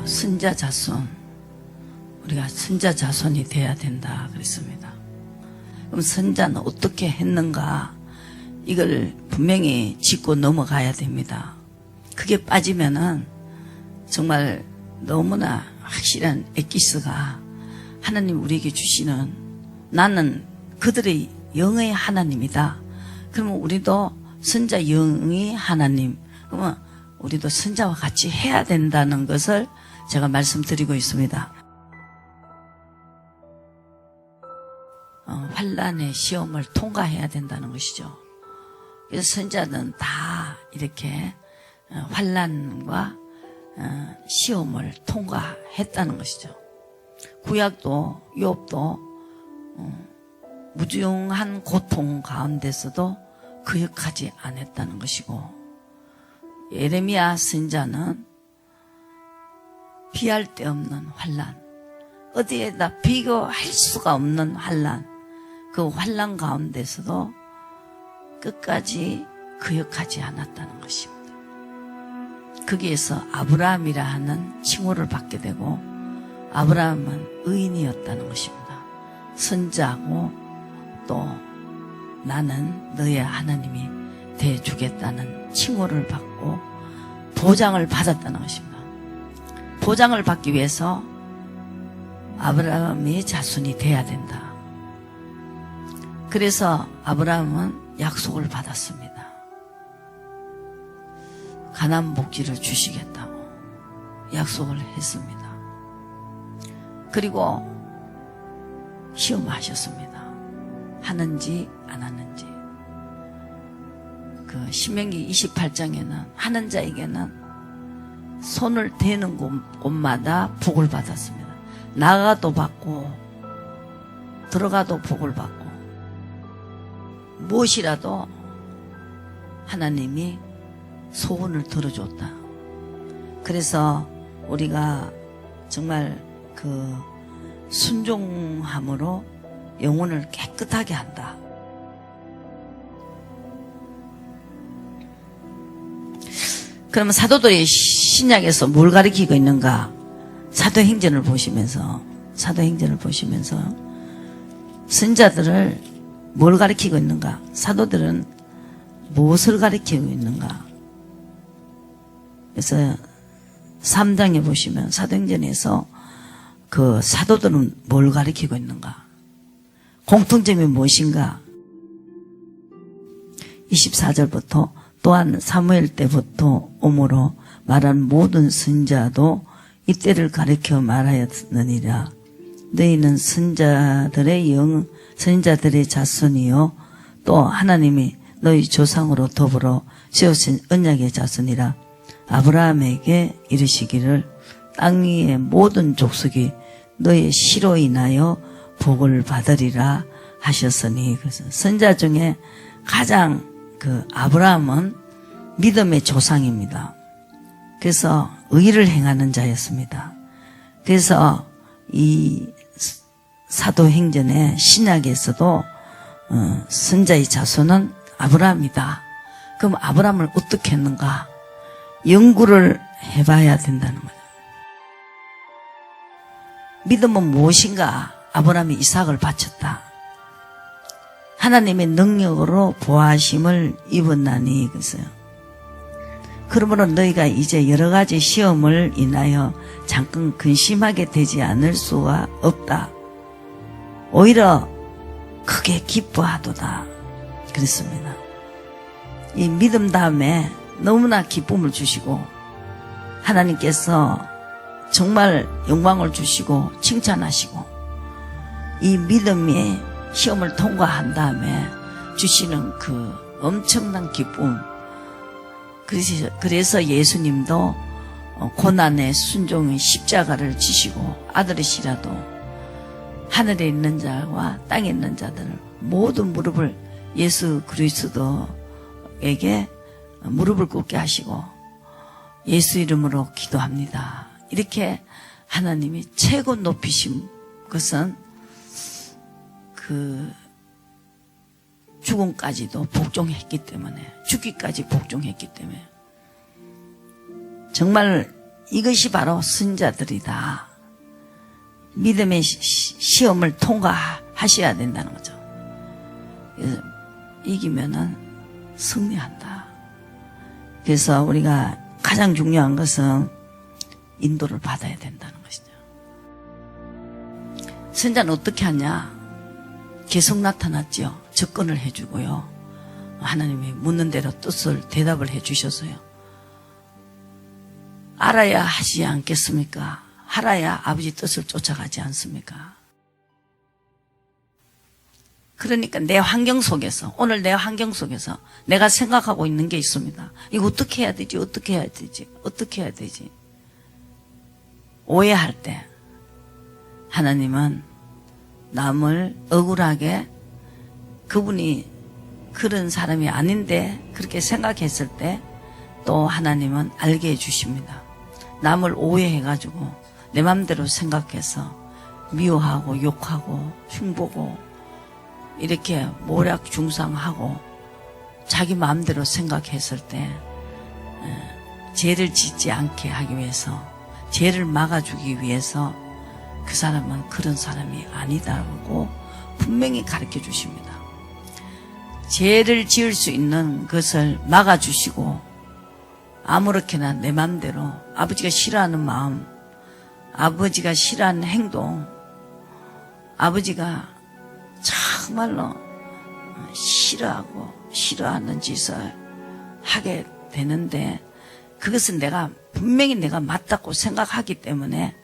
선자 자손, 우리가 선자 자손이 돼야 된다 그랬습니다. 그럼 선자는 어떻게 했는가, 이걸 분명히 짚고 넘어가야 됩니다. 그게 빠지면은 정말 너무나 확실한 엑기스가 하나님 우리에게 주시는, 나는 그들의 영의 하나님이다. 그러면 우리도 선자 영의 하나님, 그러면 우리도 선자와 같이 해야 된다는 것을 제가 말씀드리고 있습니다. 환난의 시험을 통과해야 된다는 것이죠. 그래서 선자는 다 이렇게 환난과 시험을 통과했다는 것이죠. 구약도 욥도 무중한 고통 가운데서도 거역하지 않았다는 것이고, 예레미야 선자는 비할 데 없는 환난, 어디에다 비교할 수가 없는 환난, 그 환난 가운데서도 끝까지 거역하지 않았다는 것입니다. 거기에서 아브라함이라 하는 칭호를 받게 되고, 아브라함은 의인이었다는 것입니다. 선자고 또 나는 너의 하나님이 되어주겠다는 칭호를 받고 보장을 받았다는 것입니다. 보장을 받기 위해서 아브라함의 자손이 돼야 된다. 그래서 아브라함은 약속을 받았습니다. 가나안 복지를 주시겠다고 약속을 했습니다. 그리고 시험하셨습니다. 하는지 안 하는지. 그 신명기 28장에는 하는 자에게는 손을 대는 곳마다 복을 받았습니다. 나가도 받고 들어가도 복을 받고, 무엇이라도 하나님이 소원을 들어줬다. 그래서 우리가 정말 그 순종함으로 영혼을 깨끗하게 한다. 그러면 사도들이 신약에서 뭘 가리키고 있는가? 사도행전을 보시면서 선자들을 뭘 가리키고 있는가? 사도들은 무엇을 가리키고 있는가? 그래서 3장에 보시면 사도행전에서 그 사도들은 뭘 가리키고 있는가? 공통점이 무엇인가? 24절부터 또한 사무엘 때부터 오므로 말한 모든 선자도 이때를 가리켜 말하였느니라. 너희는 선자들의 자손이요 또 하나님이 너희 조상으로 더불어 세우신 언약의 자손이라. 아브라함에게 이르시기를 땅 위의 모든 족속이 너의 씨로 인하여 복을 받으리라 하셨으니. 그래서 선자 중에 가장 그 아브라함은 믿음의 조상입니다. 그래서 의를 행하는 자였습니다. 그래서 이 사도행전의 신약에서도 선자의 자손은 아브라함이다. 그럼 아브라함을 어떻게 했는가? 연구를 해봐야 된다는 거예요. 믿음은 무엇인가? 아브라함이 이삭을 바쳤다. 하나님의 능력으로 보아심을 입었나니. 그래서요. 그러므로 너희가 이제 여러 가지 시험을 인하여 잠깐 근심하게 되지 않을 수가 없다. 오히려 크게 기뻐하도다. 그랬습니다. 이 믿음 다음에 너무나 기쁨을 주시고, 하나님께서 정말 영광을 주시고 칭찬하시고, 이 믿음이 시험을 통과한 다음에 주시는 그 엄청난 기쁨. 그래서 예수님도 고난의 순종의 십자가를 지시고 아들이시라도 하늘에 있는 자와 땅에 있는 자들을 모든 무릎을 예수 그리스도에게 무릎을 꿇게 하시고 예수 이름으로 기도합니다. 이렇게 하나님이 최고 높이신 것은 그 죽음까지도 복종했기 때문에, 죽기까지 복종했기 때문에 정말 이것이 바로 선자들이다. 믿음의 시험을 통과하셔야 된다는 거죠. 그래서 이기면은 승리한다. 그래서 우리가 가장 중요한 것은 인도를 받아야 된다는 것이죠. 선자는 어떻게 하냐? 계속 나타났죠. 접근을 해주고요. 하나님이 묻는 대로 뜻을 대답을 해주셔서요. 알아야 하지 않겠습니까? 알아야 아버지 뜻을 쫓아가지 않습니까? 그러니까 내 환경 속에서, 오늘 내 환경 속에서 내가 생각하고 있는 게 있습니다. 이거 어떻게 해야 되지? 어떻게 해야 되지? 어떻게 해야 되지? 오해할 때 하나님은 남을 억울하게, 그분이 그런 사람이 아닌데 그렇게 생각했을 때 또 하나님은 알게 해주십니다. 남을 오해해가지고 내 맘대로 생각해서 미워하고 욕하고 흉보고 이렇게 모략중상하고 자기 마음대로 생각했을 때 죄를 짓지 않게 하기 위해서, 죄를 막아주기 위해서 그 사람은 그런 사람이 아니다고 분명히 가르쳐 주십니다. 죄를 지을 수 있는 것을 막아주시고 아무렇게나 내 맘대로 아버지가 싫어하는 마음, 아버지가 싫어하는 행동, 아버지가 정말로 싫어하고 싫어하는 짓을 하게 되는데 그것은 내가 분명히 내가 맞다고 생각하기 때문에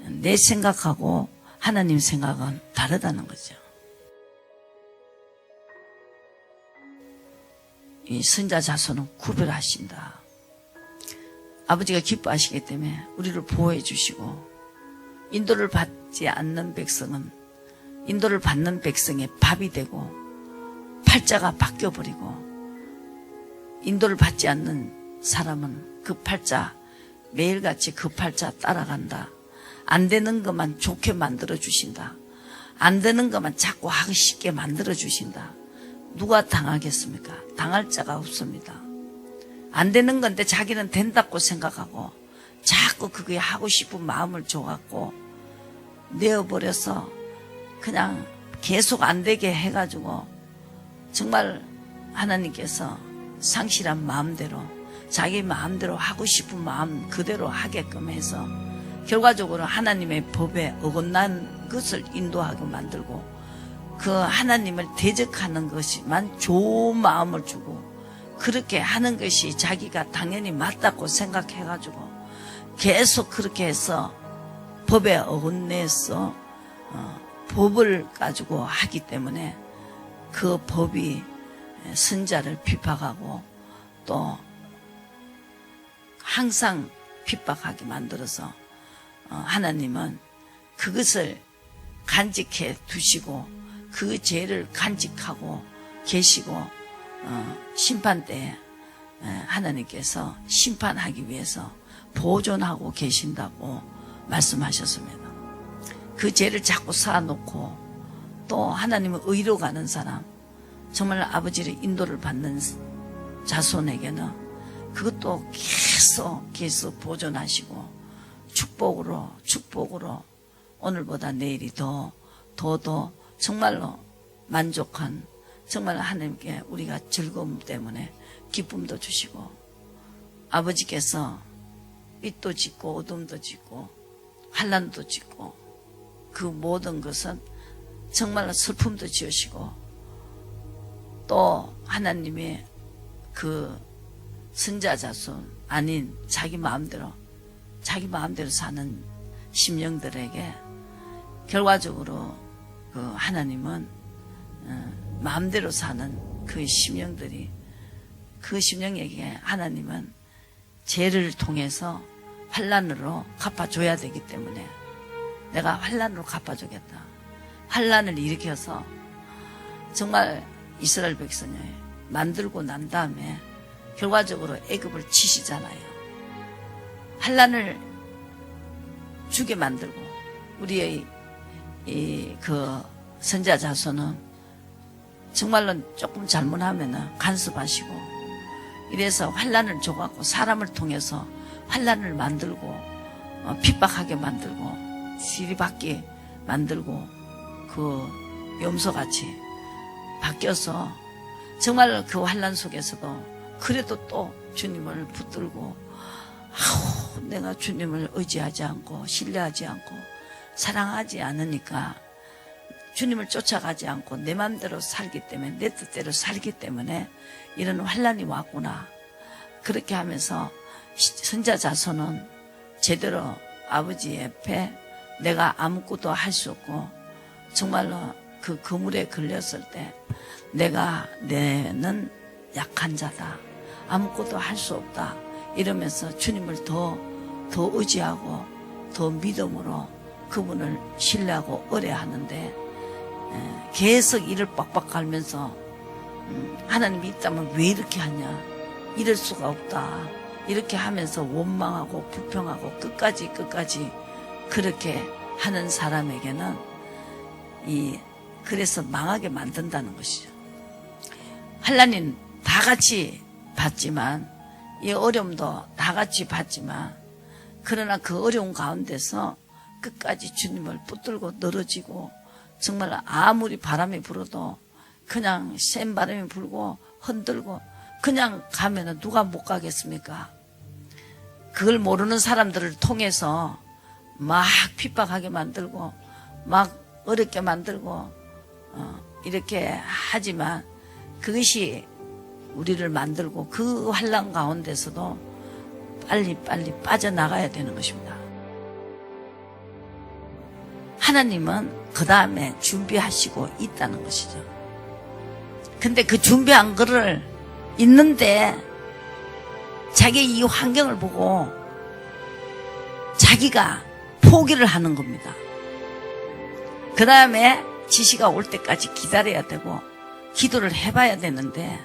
내 생각하고 하나님 생각은 다르다는 거죠. 이 선자 자손은 구별하신다. 아버지가 기뻐하시기 때문에 우리를 보호해 주시고, 인도를 받지 않는 백성은 인도를 받는 백성의 밥이 되고 팔자가 바뀌어버리고, 인도를 받지 않는 사람은 그 팔자, 매일같이 그 팔자 따라간다. 안 되는 것만 좋게 만들어 주신다. 안 되는 것만 자꾸 하기 쉽게 만들어 주신다. 누가 당하겠습니까? 당할 자가 없습니다. 안 되는 건데 자기는 된다고 생각하고 자꾸 그게 하고 싶은 마음을 줘갖고 내어버려서 그냥 계속 안 되게 해가지고 정말 하나님께서 상실한 마음대로 자기 마음대로 하고 싶은 마음 그대로 하게끔 해서 결과적으로 하나님의 법에 어긋난 것을 인도하게 만들고 그 하나님을 대적하는 것이만 좋은 마음을 주고 그렇게 하는 것이 자기가 당연히 맞다고 생각해가지고 계속 그렇게 해서 법에 어긋내서 법을 가지고 하기 때문에 그 법이 선자를 핍박하고 또 항상 핍박하게 만들어서 하나님은 그것을 간직해 두시고 그 죄를 간직하고 계시고 심판 때에 하나님께서 심판하기 위해서 보존하고 계신다고 말씀하셨습니다. 그 죄를 자꾸 쌓아놓고 또 하나님의 의로 가는 사람, 정말 아버지의 인도를 받는 자손에게는 그것도 계속 보존하시고 축복으로 오늘보다 내일이 더 정말로 만족한, 정말 하나님께 우리가 즐거움 때문에 기쁨도 주시고 아버지께서 빛도 짓고 어둠도 짓고 환난도 짓고 그 모든 것은 정말로 슬픔도 지으시고 또 하나님의 그 선자 자손 아닌 자기 마음대로 사는 심령들에게 결과적으로 그 하나님은 마음대로 사는 그 심령들이 그 심령에게 하나님은 죄를 통해서 환난으로 갚아줘야 되기 때문에 내가 환난으로 갚아주겠다. 환난을 일으켜서 정말 이스라엘 백성을 만들고 난 다음에 결과적으로 애굽을 치시잖아요. 환난을 주게 만들고 우리의 그 선자 자손은 정말로 조금 잘못하면은 간섭하시고 이래서 환난을 줘갖고 사람을 통해서 환난을 만들고 핍박하게 만들고 시리받게 만들고 그 염소같이 바뀌어서 정말 그 환난 속에서도 그래도 또 주님을 붙들고 내가 주님을 의지하지 않고 신뢰하지 않고 사랑하지 않으니까 주님을 쫓아가지 않고 내 마음대로 살기 때문에 내 뜻대로 살기 때문에 이런 환난이 왔구나. 그렇게 하면서 선자 자손은 제대로 아버지 옆에 내가 아무것도 할 수 없고 정말로 그 그물에 걸렸을 때 내는 약한 자다. 아무것도 할 수 없다. 이러면서 주님을 더 의지하고 더 믿음으로 그분을 신뢰하고 의뢰하는데 계속 이를 빡빡 갈면서 하나님이 있다면 왜 이렇게 하냐. 이럴 수가 없다. 이렇게 하면서 원망하고 불평하고 끝까지 그렇게 하는 사람에게는 그래서 망하게 만든다는 것이죠. 환난은 다 같이 받지만 이 어려움도 다 같이 받지만 그러나 그 어려운 가운데서 끝까지 주님을 붙들고 늘어지고 정말 아무리 바람이 불어도 그냥 센 바람이 불고 흔들고 그냥 가면은 누가 못 가겠습니까? 그걸 모르는 사람들을 통해서 막 핍박하게 만들고 막 어렵게 만들고 이렇게 하지만 그것이 우리를 만들고 그 환난 가운데서도 빨리 빠져나가야 되는 것입니다. 하나님은 그 다음에 준비하시고 있다는 것이죠. 근데 그 준비한 거를 있는데 자기 이 환경을 보고 자기가 포기를 하는 겁니다. 그 다음에 지시가 올 때까지 기다려야 되고 기도를 해봐야 되는데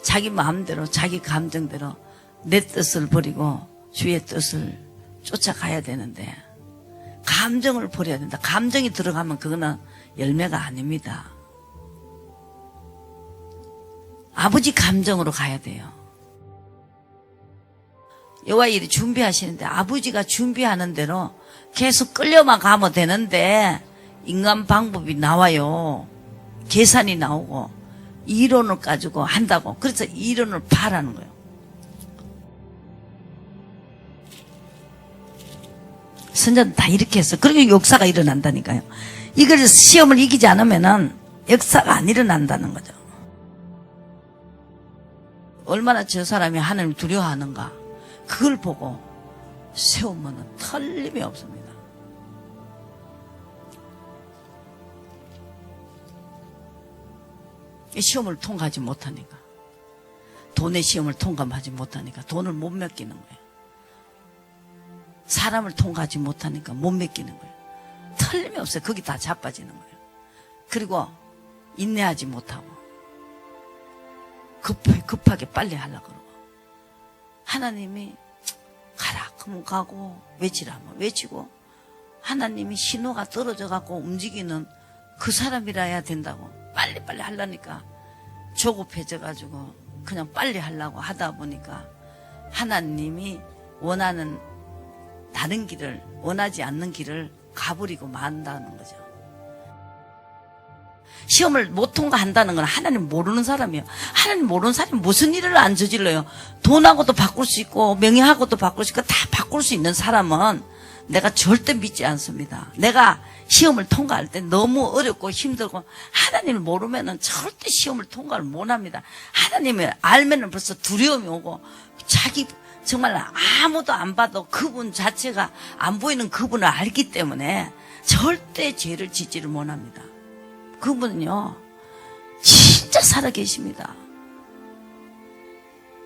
자기 마음대로 자기 감정대로 내 뜻을 버리고 주의 뜻을 쫓아가야 되는데 감정을 버려야 된다. 감정이 들어가면 그거는 열매가 아닙니다. 아버지 감정으로 가야 돼요. 여호와 일이 준비하시는데 아버지가 준비하는 대로 계속 끌려만 가면 되는데 인간 방법이 나와요. 계산이 나오고 이론을 가지고 한다고. 그래서 이론을 파라는 거예요. 선자는 다 이렇게 했어. 그리고 역사가 일어난다니까요. 이걸 시험을 이기지 않으면은 역사가 안 일어난다는 거죠. 얼마나 저 사람이 하나님을 두려워하는가. 그걸 보고 세우면 틀림이 없습니다. 시험을 통과하지 못하니까. 돈의 시험을 통과하지 못하니까 돈을 못 맡기는 거예요. 사람을 통과하지 못하니까 못 맡기는 거예요. 틀림이 없어요. 거기 다 자빠지는 거예요. 그리고 인내하지 못하고 급하게 빨리 하려고 그러고 하나님이 가라 그러면 가고 외치라면 외치고 하나님이 신호가 떨어져 갖고 움직이는 그 사람이라야 된다고 빨리 하려니까 조급해져 가지고 그냥 빨리 하려고 하다 보니까 하나님이 원하는 다른 길을 원하지 않는 길을 가버리고 만다는 거죠. 시험을 못 통과한다는 건 하나님 모르는 사람이에요. 하나님 모르는 사람이 무슨 일을 안 저질러요. 돈하고도 바꿀 수 있고 명예하고도 바꿀 수 있고 다 바꿀 수 있는 사람은 내가 절대 믿지 않습니다. 내가 시험을 통과할 때 너무 어렵고 힘들고 하나님을 모르면은 절대 시험을 통과를 못 합니다. 하나님을 알면은 벌써 두려움이 오고 자기 정말 아무도 안 봐도 그분 자체가 안 보이는 그분을 알기 때문에 절대 죄를 짓지를 못합니다. 그분은요 진짜 살아계십니다.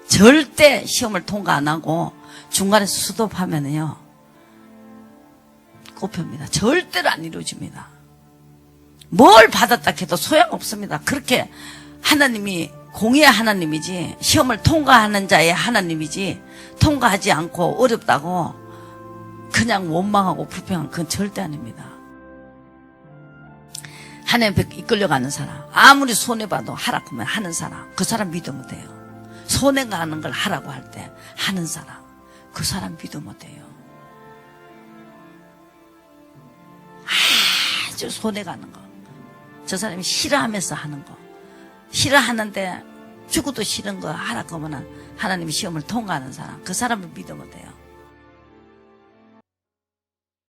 절대 시험을 통과 안 하고 중간에서 스톱하면은요 꼽힙니다. 절대로 안 이루어집니다. 뭘 받았다 해도 소용없습니다. 그렇게 하나님이 공의의 하나님이지 시험을 통과하는 자의 하나님이지 통과하지 않고 어렵다고 그냥 원망하고 불평한 그건 절대 아닙니다. 하나님 앞에 이끌려가는 사람 아무리 손해봐도 하라고 하면 하는 사람 그 사람 믿으면 돼요. 손해가는 걸 하라고 할 때 하는 사람 그 사람 믿으면 돼요. 아주 손해가는 거. 저 사람이 싫어하면서 하는 거. 싫어하는데 죽어도 싫은 거 하라 그러면 하나님이 시험을 통과하는 사람. 그 사람을 믿으면 돼요.